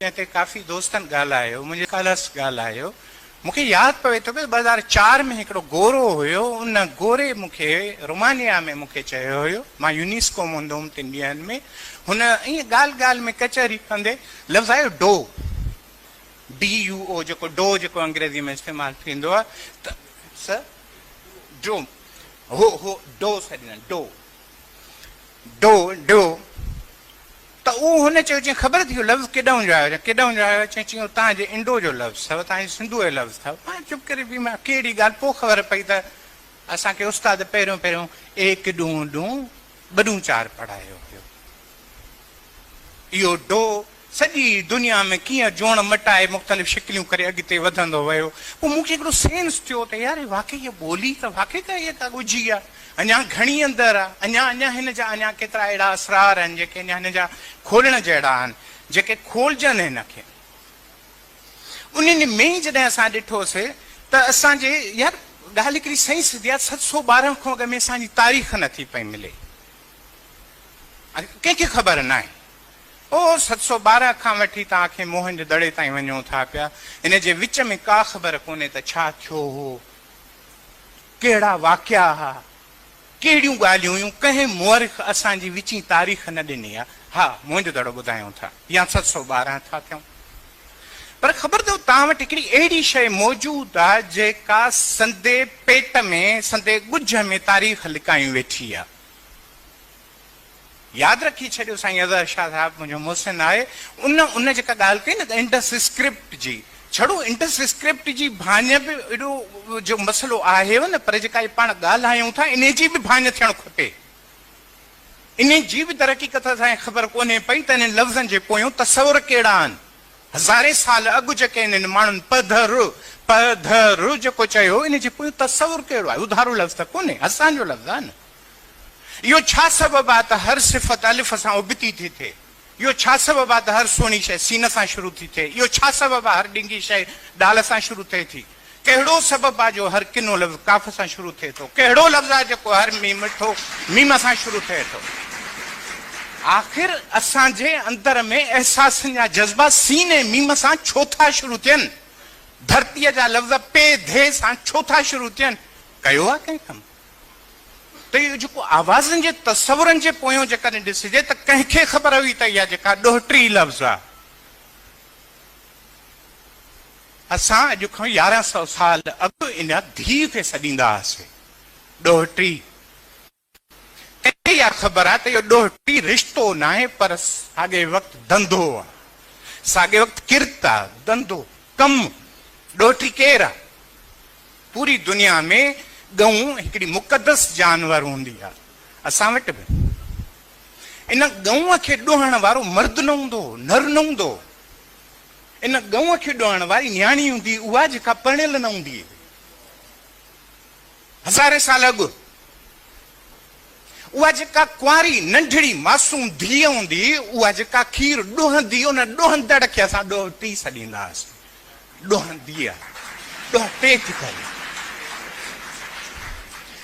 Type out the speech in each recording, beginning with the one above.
जैसे काफ़ी दोस्तनि ॻाल्हायो, मुंहिंजे कलस ॻाल्हायो, मूंखे यादि पवे थो कि 2004 में हिकिड़ो गोरो हुयो, उन गोरे मूंखे रोमानिया में मूंखे चयो हुयो, मां यूनेस्को में हूंदो हुउमि 3 ॾींहंनि में, हुन ईअं ॻाल्हि ॻाल्हि में कचहरी कंदे लफ़्ज़ आयो डो, DUO, जेको डो जेको अंग्रेज़ी में इस्तेमालु थींदो आहे, त सर डो हो डो सॾींदा डो डो डो त उहो हुन चयो चई ख़बर थी वियो लफ़्ज़ केॾां जो आयो, केॾां जो आयो, चई चई तव्हांजे इंडो जो लफ़्ज़ अथव, तव्हांजे सिंधू जो लफ़्ज़ अथव। मां चुप करे बि मां कहिड़ी ॻाल्हि, पोइ ख़बर पई त असांखे उस्ताद पहिरियों पहिरियों 1 ॾूं ॾूं 2 ॾूं 4 पढ़ायो हुयो। इहो डो सॼी दुनिया में कीअं जोड़ मटाए मुख़्तलिफ़ शिकिलियूं करे अॻिते वधंदो वियो। पोइ मूंखे हिकिड़ो सेंस थियो त यार वाक़ई इहा ॿोली त वाक़ई त इहा का ॻुझी आहे, अञा घणी अंदरि आहे, अञा हिन जा अञा केतिरा अहिड़ा असरार आहिनि जेके अञा हिन जा खोलण जहिड़ा आहिनि, जेके खोलजनि हिनखे। उन्हनि में जॾहिं असां ॾिठोसीं त असांजे यार ॻाल्हि हिकिड़ी सही सिधी आहे, 712 खां अॻु में असांजी तारीख़ नथी पई मिले, कंहिंखे ख़बर न आहे। 712 खां वठी तव्हांखे मोहन जे दड़े ताईं वञूं था पिया, इन जे विच में का ख़बर कोन्हे त छा थियो हो, कहिड़ा वाक़िया हुआ, कहिड़ियूं ॻाल्हियूं हुयूं, कंहिं मुअरिख़ असांजी विची तारीख़ न ॾिनी आहे। हा मोहन जो दड़ो ॿुधायूं था या 712 था थियूं, पर ख़बर अथव तव्हां वटि हिकिड़ी अहिड़ी शइ मौजूदु आहे जेका संदे पेट में संदे ॻुझ में तारीख़ लिकायूं वेठी आहे। यादि रखी छॾियो साईं अज़हर शाह साहिबु मुंहिंजो मोहसिन आहे, उन जेका ॻाल्हि कई न त इंडस स्क्रिप्ट जी, छड़ो इंडस स्क्रिप्ट जी भाञ बि एॾो जो मसइलो आहे न, पर जेका पाण ॻाल्हायूं था इन जी बि भाञ थियणु खपे, इन जी बि तरक़ीक़त असांखे ख़बर कोन्हे पई त इन लफ़्ज़नि जे पोयां तसवुर कहिड़ा आहिनि। हज़ारे साल अॻु जेके इन्हनि माण्हुनि पधरु जेको चयो, इन जे पोयां तसवुर कहिड़ो आहे, उधारो लफ़्ज़ त कोन्हे, असांजो लफ़्ज़ आहे न। इहो छा सबबु आहे त हर सिफ़त अलिफ़ सां उबती थी थिए, इहो छा सबबु आहे त हर सुहिणी शइ सीन सां शुरू थी थिए, इहो छा सबबु आहे हर ॾिंगी शइ डाल सां शुरू थिए थी, कहिड़ो सबबु आहे जो हर किनो लफ़्ज़ काफ़ सां शुरू थिए थो, कहिड़ो लफ़्ज़ आहे जेको हर मिठो मीम सां शुरू थिए थो। आख़िर असांजे अंदर में अहसासनि जा जज़्बा सीने मीम सां छो था शुरू थियनि, धरतीअ जा लफ़्ज़ पे धे सां छो था शुरू थियनि, कयो आहे कंहिं कमु? त इहो जेको आवाज़नि जे तसवुरनि जे पोयां जेकॾहिं ॾिसिजे त कंहिंखे ख़बर हुई त इहा जेका ॾोहिटी लफ़्ज़ आहे, असां अॼु खां 1100 साल अॻु इन धीउ खे सॾींदा हुआसीं ॾोहिटी। कंहिंखे इहा ख़बर आहे त इहो ॾोहिटी रिश्तो न आहे, पर साॻे वक़्तु धंधो आहे, साॻे वक़्तु किर्त आहे, धंधो कमु। ॾोहिटी केरु आहे? पूरी दुनिया में गऊं हिकिड़ी मुक़दस जानवर हूंदी आहे, असां वटि बि इन गऊं खे ॾोहण वारो मर्द न हूंदो, नर न हूंदो, इन गऊं खे ॾोहण वारी न्याणी हूंदी, उहा जेका परिणियल न हूंदी। हज़ारे साल अॻु उहा जेका कुंवारी नंढड़ी मासूम धीअ हूंदी, उहा जेका खीर ॾोहंदी, उन ॾोहंदड़ खे असां ॾोहिटी सॾींदा हुआसीं, ॾोहंदी आहे, ॾोहिटे थी करे।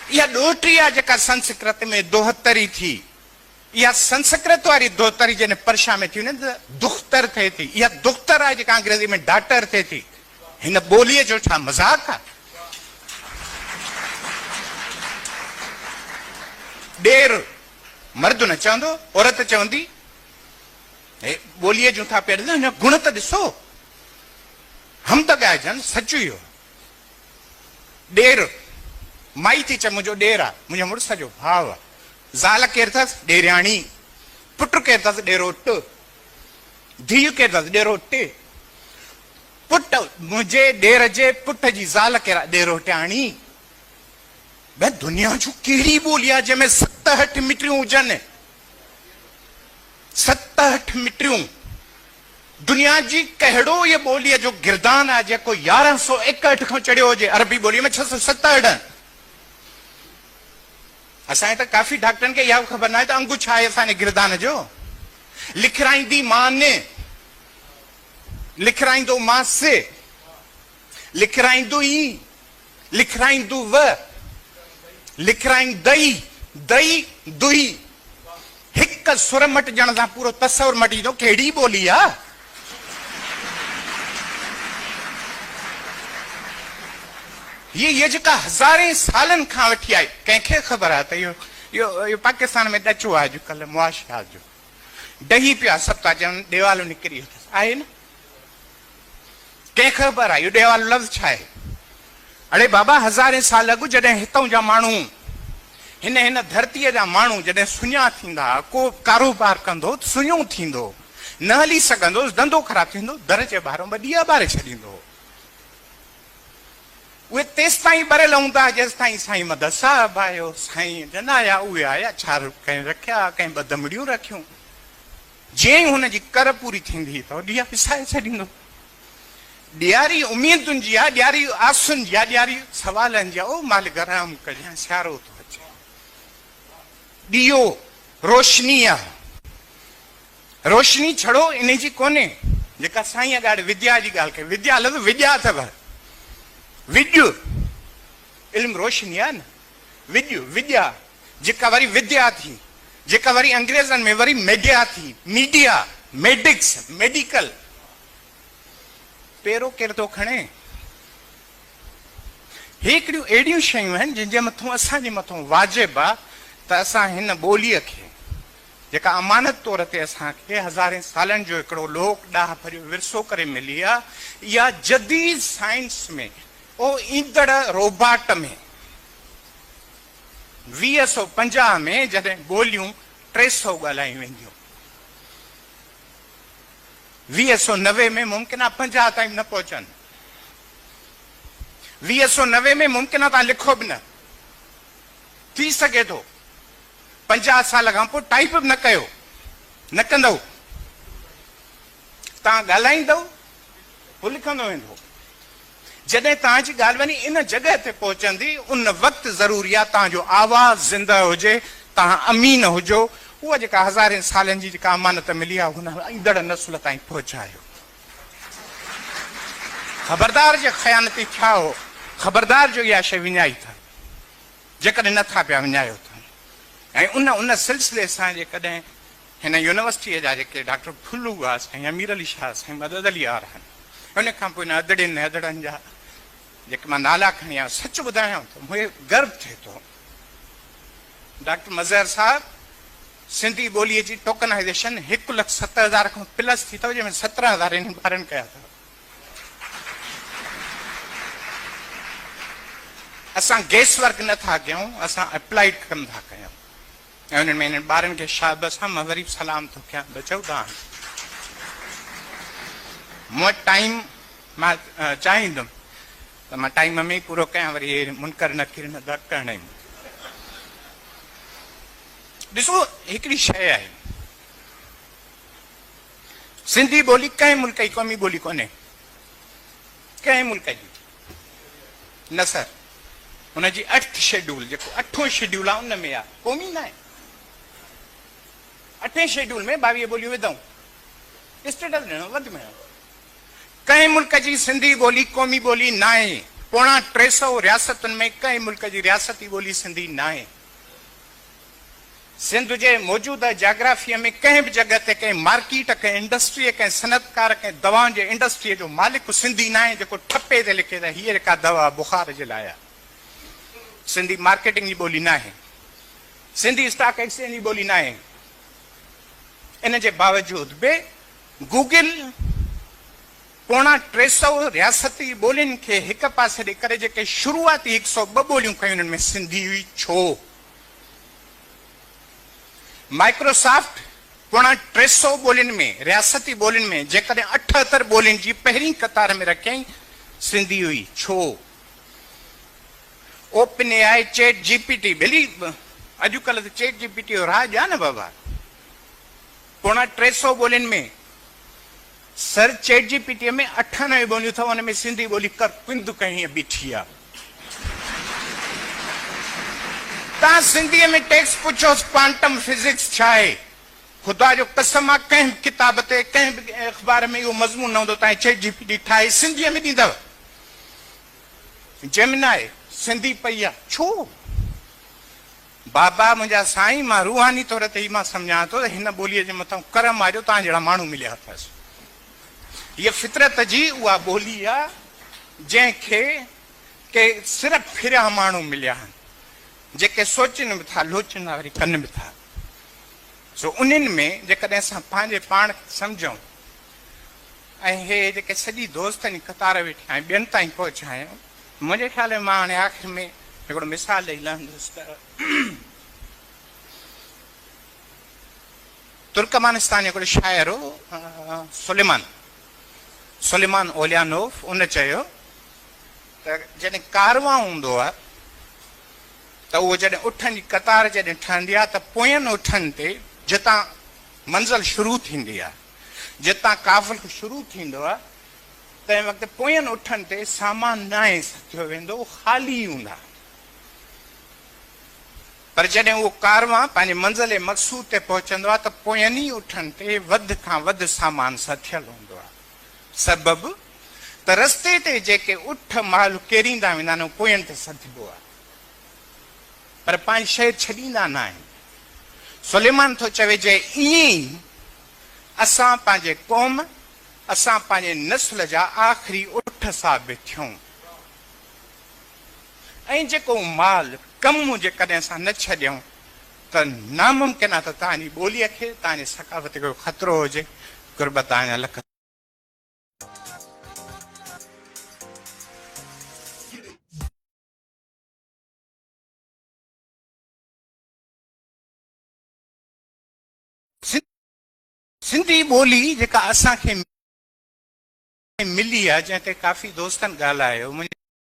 इहा ॾोहिटी आहे जेका संस्कृत में दोहतरी थी, इहा संस्कृत वारी दोहतरी जॾहिं परशा में थी वञे त दुख्तर थिए थी, इहा दुख्तर आहे जेका अंग्रेज़ी में डॉटर थिए थी। हिन ॿोलीअ जो छा मज़ाक आहे? ॾेर मर्द न चवंदो, औरत चवंदी, ॿोलीअ जूं था पिया ॾिसो, हिन गुण त ॾिसो, हम त ॻाइजनि, सच इहो। ॾेर माई थी चए मुंहिंजो ॾेर आहे, मुंहिंजो मुड़ुस जो भाउ आहे, ज़ाल केरु अथसि? ॾेराणी। पुटु केरु अथसि? ॾेरोट। धीउ केरु अथसि? ॾेरोटे। पुटु मुंहिंजे ॾेर जे पुट जी ज़ाल केरु आहे? ॾेरोटियाणी। भई दुनिया जूं कहिड़ी ॿोली आहे जंहिंमें 7-8 मिटियूं हुजनि? 7-8 मिटियूं। दुनिया जी कहिड़ो इहे ॿोलीअ जो गिरदान आहे जेको 1161 खां चढ़ियो हुजे? अरबी ॿोलीअ में 667। असांजे त काफ़ी डॉक्टरनि खे इहा ख़बर न आहे त अंगु छा आहे असांजे गिरदान जो। लिखराईंदी माने, लिखराईंदो मासे, लिखराईंदो ई, लिखराईंदो व, लिखराईंदई, दई दुई। हिकु सुर मटिजण सां पूरो तसवुर मटिजो, कहिड़ी ॿोली आहे? ये जेका हज़ारे सालन खां वठी आई, कंहिंखे ख़बर आहे त इहो पाकिस्तान में ॾचो आहे अॼुकल्ह मुआशियात जो, ॾही पिया सभु था चवनि ॾेवालो निकिरी आहे न, कंहिंखे ख़बर आहे इहो ॾेवालो लफ़्ज़ छा आहे? अड़े बाबा हज़ारे साल अॻु जॾहिं हितां जा माण्हू हिन धरतीअ जा माण्हू जॾहिं सुञा थींदा, को कारोबार कंदो सुञो थींदो, न हली सघंदो, धंधो ख़राबु थींदो, दर जे ॿाहिरां ॿ ॾीआ ॿारे छॾींदो। उहे तेसि ताईं ॿरियल हूंदा जेसि ताईं साईं मदद साहिबु आयो, साईं जन आया, उहे आया, छा कंहिं रखिया, कंहिं ॿ दमड़ियूं रखियूं। जीअं ई हुनजी कर पूरी थींदी त ॾीआ पिसाए छॾींदो। ॾियारी उमेदुनि जी आहे, ॾियारी आसुनि जी आहे, ॾियारी सवालनि जी आहे। ओ मालिक रहम कजांइ, सियारो थो अचे, ॾीओ रोशनी आहे। रोशनी छड़ो इन जी कोन्हे जेका साईं अॻाड़े विद्या जी ॻाल्हि कई, विद्या लफ़्ज़ विद्या अथव, विद्यु इल्म रोशनी आहे न, विद्यु विद्या जेका वरी विद्या थी, जेका वरी अंग्रेज़नि में वरी मीडिया थी, मीडिया मेडिक्स मेडिकल। पेरो केरु थो खणे? हिकिड़ियूं अहिड़ियूं शयूं आहिनि जंहिंजे मथां असांजे मथां वाजिबु आहे त असां हिन ॿोलीअ खे जेका अमानत तौर ते असांखे हज़ारे सालनि जो हिकिड़ो लोक ॾाह भरियो विरसो करे मिली आहे, इहा जदीद साइंस में ओ ईंदड़ रोबाट में 2050 में जॾहिं ॿोलियूं 300 ॻाल्हायूं वेंदियूं, 2090 में मुमकिन आहे 50 ताईं न पहुचनि, 2090 में मुमकिन आहे तव्हां लिखो बि न, थी सघे थो 50 साल खां पोइ टाइप बि न कयो, न कंदव, तव्हां ॻाल्हाईंदव हू लिखंदो वेंदो। जॾहिं तव्हांजी ॻाल्हि वञी इन जॻह ते पहुचंदी, उन वक़्तु ज़रूरी आहे तव्हांजो आवाज़ ज़िंदा हुजे, तव्हां अमीन हुजो, उहा जेका हज़ारे सालनि जी जेका अमानत मिली आहे हुन ईंदड़ नस्ल ताईं पहुचायो। ख़बरदार जे ख़यानती थिया हो, ख़बरदार जो इहा शइ विञाई था, जेकॾहिं नथा पिया विञायो था। ऐं उन सिलसिले सां जेकॾहिं हिन यूनिवर्सिटीअ जा जेके डॉक्टर फुल्लू आहे, साईं अमीर अली शाह, साईं मदद अली यार आहिनि, उन खां पोइ हिन अदड़नि अदड़नि जा जेके मां नाला खणी आहियां, सच ॿुधायां त मूंखे गर्व थिए थो। डॉक्टर मज़हर साहिबु सिंधी ॿोलीअ जी टोकनाइज़ेशन 1,70,000 खां प्लस थी अथव, जंहिंमें 17,000 हिन ॿारनि कया अथव। असां गेस वर्क नथा कयूं, असां अप्लाइड कम था कयूं, ऐं उन्हनि में हिननि ॿारनि खे शाबस सां मां वरी सलाम थो कयां। बचो तव्हां मूं वटि टाइम मां चाहींदुमि त मां टाइम में ई पूरो कयां, वरी मुनकर नकीर न करणु। ॾिसो हिकिड़ी शइ आहे, सिंधी ॿोली कंहिं मुल्क जी क़ौमी ॿोली कोन्हे, कंहिं मुल्क जी न सर। हुनजी 8th शेड्यूल जेको 8हों शेड्यूल आहे उन में आहे, क़ौमी न आहे। 8वें शेड्यूल में 22 ॿोलियूं विधऊं, स्टेटस ॾियणो वधि में कंहिं मुल्क जी सिंधी ॿोली क़ौमी ॿोली न आहे। 350 रियासतुनि में कंहिं मुल्क जी रियासती ॿोली सिंधी न आहे। सिंध जे मौजूदा जाग्राफीअ में कंहिं बि जॻह ते कंहिं मार्केट, कंहिं इंडस्ट्री, कंहिं सनतकार, कंहिं दवाउनि जे इंडस्ट्रीअ जो मालिक सिंधी न आहे जेको ठपे ते लिखे त हीअ जेका दवा बुखार जे लाइ आहे। सिंधी मार्केटिंग जी ॿोली न आहे, सिंधी स्टॉक एक्सचेंज जी ॿोली न आहे। इन जे बावजूद बि गूगल 350 रियासती ॿोलियुनि खे हिक पासे ॾेई करे जेके शुरूआती 102 ॿोलियूं कयूं उन्हनि में सिंधी हुई छो? माइक्रोसॉफ्ट 350 ॿोलियुनि में, रियासती ॿोलियुनि में जेकॾहिं 78 ॿोलियुनि जी पहिरीं कतार में रखियईं, सिंधी हुई छो? ओपन एआई, चैट जीपीटी, भली अॼुकल्ह त चैट जीपीटी जो राज आहे न बाबा, 350 ॿोलियुनि में। सर चैट जीपीटी में 98 ॿोलियूं अथव, हुन में सिंधी ॿोली कर पिंद कहीं बीठी आहे। तव्हां सिंधीअ में टेक्स्ट पुछोसि क्वांटम फिजिक्स छा आहे, ख़ुदा जो कसम आहे कंहिं किताब ते कंहिं बि अख़बार में इहो मज़मून न हूंदो, तव्हां चैट जीपीटी ठाहे सिंधीअ में ॾींदव। जेमिनाई सिंधी पई आहे छो? बाबा मुंहिंजा साईं, मां रूहानी तौर ते ई मां सम्झां थो त हिन ॿोलीअ जे मथां करम आहे जो तव्हां जहिड़ा माण्हू मिलिया अथसि। हीअ फितरत जी उहा ॿोली आहे जंहिंखे के सिर्फ़ु फिरिया माण्हू मिलिया आहिनि जेके सोचनि बि था लोचंदा वरी कनि बि था। सो उन्हनि में जेकॾहिं असां पंहिंजे पाण खे सम्झूं ऐं हे जेके सॼी दोस्तनि जी कतार वेठी आहियूं ॿियनि ताईं पहुचायूं, मुंहिंजे ख़्याल में मां हाणे आख़िर में हिकिड़ो मिसाल ॾेई लहंदुसि त तुर्कमानिस्तान जो हिकिड़ो शाइर हो सुलेमान ओलियानोफ, उन चयो त जॾहिं कारवां हूंदो आहे त उहो जॾहिं उठनि जी कतार जॾहिं ठहंदी आहे त पोयनि उठनि ते जितां मंज़िल शुरू थींदी आहे, जितां काफ़िलो शुरू थींदो आहे, तंहिं वक़्तु पोयनि उठनि ते सामान न आहे सथियो वेंदो, ख़ाली हूंदा। पर जॾहिं उहो कारवां पंहिंजे मंज़िल मक़सूद ते पहुचंदो आहे त पोयनि ई उठनि ते वधि खां वधि सामान सथियल हूंदो आहे। सबबु त रस्ते ते जेके उठ माल केरींदा वेंदा आहिनि पोयनि ते सधिबो आहे, पर पंहिंजी शइ छॾींदा न आहिनि। सुलेमान थो चवे जे ईअं ई असां पंहिंजे क़ौम, असां पंहिंजे नस्ल जा आख़िरी उठ साबित थियूं। ऐं जेको माल कमु जेकॾहिं असां न छॾियूं त नामुमकिन आहे त तव्हांजी ॿोलीअ खे, तव्हांजे सकाफ़त खे ख़तरो हुजे। गुरबत तव्हांजा लख। सिंधी ॿोली जेका असांखे मिली आहे, जंहिं ते काफ़ी दोस्तनि ॻाल्हायो,